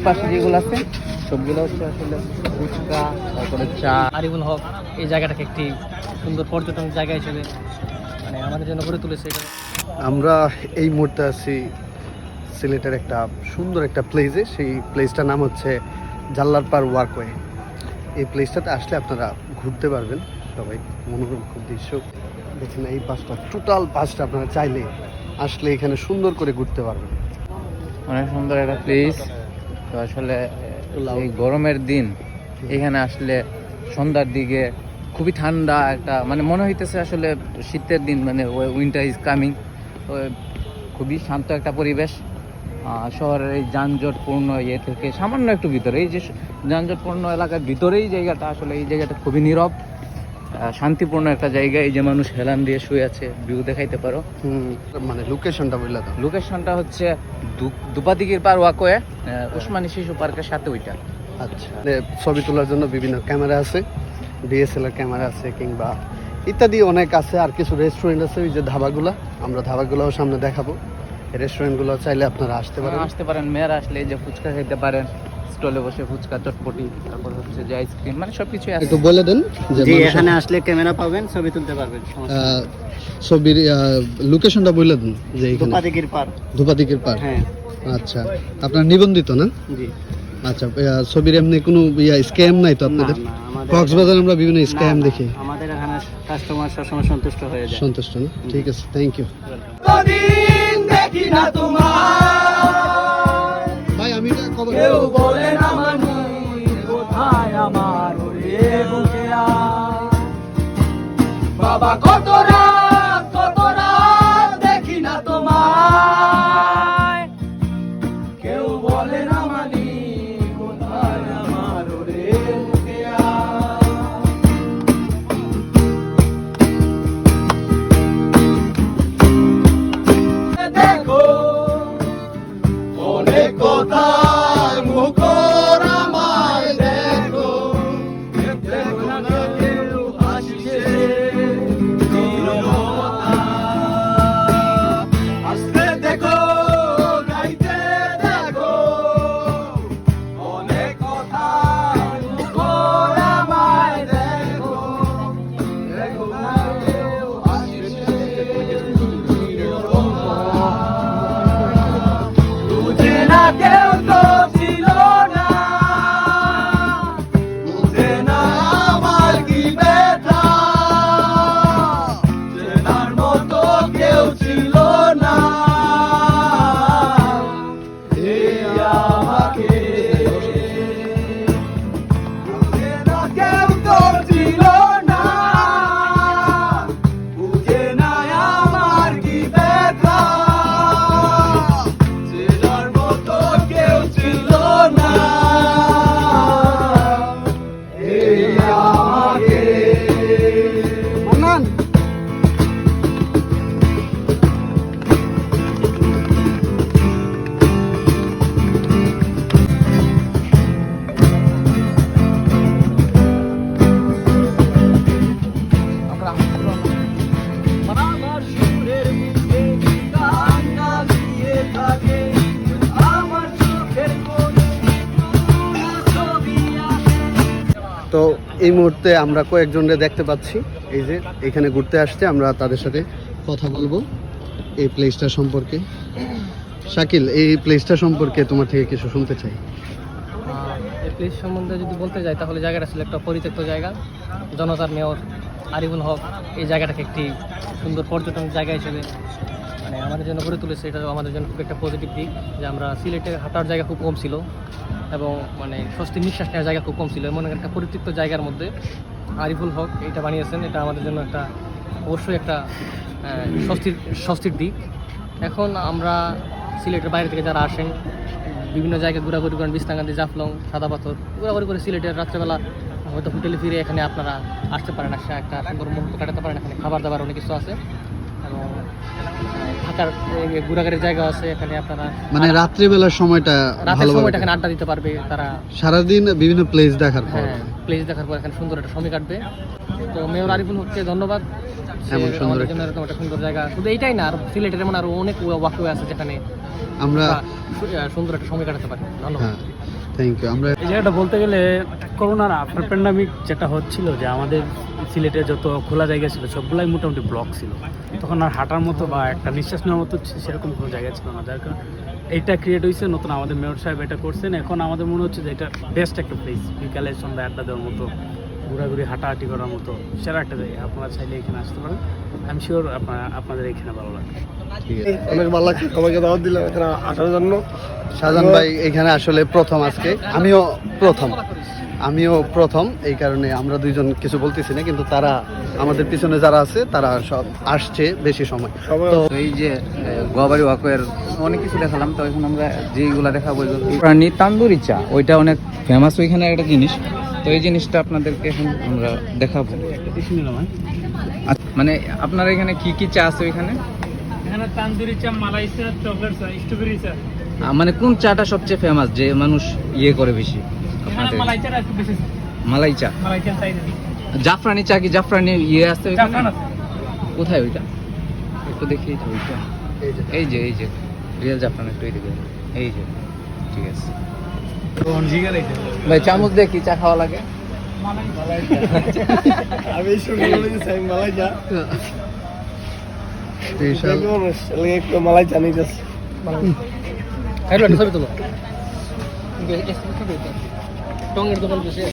পাশে যেগুলো আছে সবগুলো হচ্ছে আসলে ফুচকা, তারপরে চা। আরিফুল হক এই জায়গাটাকে একটি সুন্দর পর্যটন জায়গা হিসেবে মানে আমাদের জন্য গড়ে তুলেছে। আমরা এই মুহূর্তে আছি সিলেটের একটা সুন্দর একটা প্লেসে। সেই প্লেসটার নাম হচ্ছে জাল্লারপাড় ওয়াকওয়ে। এই প্লেসটাতে আসলে আপনারা ঘুরতে পারবেন সবাই, মনোরম খুব দৃশ্য। দেখেন এই পাশটা, টোটাল পাশটা আপনারা চাইলে আসলে এখানে সুন্দর করে ঘুরতে পারবেন। অনেক সুন্দর একটা প্লেস। তো আসলে এই গরমের দিন এখানে আসলে সন্ধ্যার দিকে খুবই ঠান্ডা একটা, মানে মনে হইতেছে আসলে শীতের দিন, মানে উইন্টার ইজ কামিং। খুবই শান্ত একটা পরিবেশ। শহরের এই যানজটপূর্ণ ইয়ে থেকে সামান্য একটু ভিতরে, এই যে যানজটপূর্ণ এলাকার ভিতরেই জায়গাটা, আসলে এই জায়গাটা খুবই নীরব, শান্তিপূর্ণ একটা জায়গা। এই যে মানুষ হেলান দিয়ে শুয়ে আছে, ভিউ দেখাইতে পারো। মানে লোকেশনটা বললে তো? লোকেশনটা হচ্ছে দুপাদিগির পার ওয়াকওয়ে, উসমানী শিশু পার্কের সাথে ওইটা। আচ্ছা, ছবি তোলার জন্য বিভিন্ন ক্যামেরা আছে, ডিএসএলআর ক্যামেরা আছে, কিংবা ইত্যাদি অনেক আছে। আর কিছু রেস্টুরেন্ট আছে, ওই যে ধাবাগুলো, আমরা ধাবাগুলোও সামনে দেখাবো। রেস্টুরেন্টগুলো চাইলে আপনারা আসতে পারেন। মেয়েরা আসলে এই যে ফুচকা খেতে পারেন, স্টলে বসে ফুচকা, চটপটি, তারপর হচ্ছে যে আইসক্রিম, মানে সবকিছু আছে। একটু বলে দেন যে এখানে আসলে ক্যামেরা পাবেন, ছবি তুলতে পারবেন। ছবির লোকেশনটা বলে দেন। যে এখানে ধুপাদিগির পার। হ্যাঁ, আচ্ছা, আপনার নিবন্ধিত না? জি। আচ্ছা, ছবির এমনি কোনো স্ক্যাম নাই তো আপনাদের? কক্সবাজার আমরা বিভিন্ন স্ক্যাম দেখি। আমাদের এখানে কাস্টমার সবসময় সন্তুষ্ট হয়ে যায়। সন্তুষ্ট না? ঠিক আছে, থ্যাংক ইউ ভাই। আমি কেউ বলে না মানি কোথায় আমার ওরে বুকেয়া, বাবা কত রাত দেখি না তোমায়, কেউ বলে না মানি কোথায় আমার ওরে বুকেয়া। দেখো অনেক কথা মুখর আমায়, দেখো দেখো না কেউ হাসিছে আসলে দেখো গাইতে দেখো অনেক কথা মুখর আমায়, দেখো দেখো না কেউ হাসিছে বুঝে না কেউ তো ছিল না, বুঝে না আমার কি ব্যথা, চেনার মতো কেউ ছিল না এই আমাকে, বুঝে না কেউ তো ছিল না, বুঝে না আমার কি ব্যথা, চেনার মতো কেউ ছিল না এই আমাকে। আমার সুরের বুকে কান্না দিয়ে থাকে, আমার চোখের কোণে ছবি আসে। তো এই মুহূর্তে আমরা কয়েকজনকে দেখতে পাচ্ছি, এই যে এখানে ঘুরতে আসছে। আমরা তাদের সাথে কথা বলবো এই প্লেসটা সম্পর্কে। শাকিল, এই প্লেসটা সম্পর্কে তোমার থেকে কিছু শুনতে চাই। এই প্লেস সম্বন্ধে যদি বলতে যাই তাহলে জায়গাটা ছিল একটা পরিত্যক্ত জায়গা। জনতার মেয়র আরিফুল হক এই জায়গাটাকে একটি সুন্দর পর্যটন জায়গা হিসেবে মানে আমাদের জন্য গড়ে তুলেছে। এটা আমাদের জন্য খুব একটা পজিটিভ দিক যে আমরা সিলেটে হাঁটার জায়গা খুব কম ছিল এবং মানে স্বস্তির নিঃশ্বাস নেওয়ার জায়গা খুব কম ছিল, এমন একটা পরিত্যক্ত জায়গার মধ্যে আরিফুল হক এটা বানিয়েছেন। এটা আমাদের জন্য একটা অবশ্যই একটা স্বস্তির দিক। এখন আমরা সিলেটের বাইরে থেকে যারা আসেন বিভিন্ন জায়গায় ঘোরাঘুরি করেন, বিস্তাঙ্গান্দি, জাফলং, সাদা পাথর ঘোরাঘুরি করে সিলেটের রাত্রেবেলা হয়তো হোটেলে ফিরে এখানে আপনারা আসতে পারেন, আসে একটা সুন্দর মুহূর্ত কাটাতে পারেন। এখানে খাবার দাবার অনেক কিছু আছে এবং থাকার ঘোরাঘুরির জায়গা আছে এখানে। আপনারা মানে রাত্রিবেলার সময়টা রাতের সময়টা এখানে আড্ডা দিতে পারবে তারা, সারাদিন বিভিন্ন প্লেস দেখার পর। হ্যাঁ, প্লেস দেখার পর এখানে সুন্দর একটা সময় কাটবে। তো মেয়র আরিফুল হককে ধন্যবাদ, এমন সুন্দর এরকম একটা সুন্দর জায়গা। শুধু এইটাই না, আর সিলেটের এমন আরো অনেক ওয়াকওয়ে আছে যেখানে আমরা সুন্দর একটা সময় কাটাতে পারি। ধন্যবাদ। Thank you. আমরা এই জায়গাটা বলতে গেলে করোনার আফটার প্যান্ডামিক যেটা হচ্ছিল যে আমাদের সিলেটে যত খোলা জায়গা ছিল সবগুলাই মোটামুটি ব্লক ছিল, তখন আর হাঁটার মতো বা একটা নিঃশ্বাস নেওয়ার মতো সেরকম কোনো জায়গা ছিল না, যার কারণে এইটা ক্রিয়েট হয়েছে নতুন। আমাদের মেয়র সাহেব এটা করছেন, এখন আমাদের মনে হচ্ছে যে এটা বেস্ট একটা প্লেস, বিকালে সন্ধ্যায় আড্ডা দেওয়ার মতো, ঘোরাঘুরি হাঁটাহাঁটি করার মতো সেরা একটা জায়গা। আপনারা চাইলে এখানে আসতে পারেন, আমি শিওর আপনাদের এখানে ভালো লাগবে। ঠিক আছে। অনেক ভালো লাগছে, সবাইকে দাওয়াত দিলাম এখানে আসার জন্য। শাহজাহান ভাই এখানে আসলে প্রথম আজকে, আমিও প্রথম, এই কারণে আমরা দুইজন কিছু বলতেছি না, কিন্তু তারা আমাদের পিছনে যারা আছে তারা সব আসছে বেশি সময়। সবাই তো তো এই যে গোয়াবাড়ি ওয়াকওয়ের অনেক কিছু দেখালাম, তো এখন আমরা যেগুলো দেখাবো প্রাণী তান্দুরি চা, ওইটা অনেক ফেমাস ওইখানে একটা জিনিস। তো এই জিনিসটা আপনাদেরকে এখন আমরা দেখাবো। মানে আপনার এখানে কি কি চা আছে ওইখানে? এখানে তান্দুরি চা, মালাই চা, চকলেট চা, স্ট্রবেরি চা। মানে কোন চাটা সবচেয়ে ফেমাস যে মানুষ ইয়ে করে বেশি? আপনাদের মালাই চাটা একটু বেশি, মালাই চা। মালাই চা চাই না। জাফরানি চা কি জাফরানি ইয়ে আছে ওইখানে? জাফরান আছে। কোথায় ওইটা একটু দেখি, ওইটা এই যে রিয়েল জাফরান, একটু এইদিকে, এই যে, ঠিক আছে ভাই। চামচ দিয়ে কি চা খাওয়া লাগে? আমি শুনে বলেছি মালাই চা, স্পেশাল একটু মালাই চা নিয়ে যাচ্ছে। খাইলো না, ছবি তোলো। টঙ্গের দোকান বসে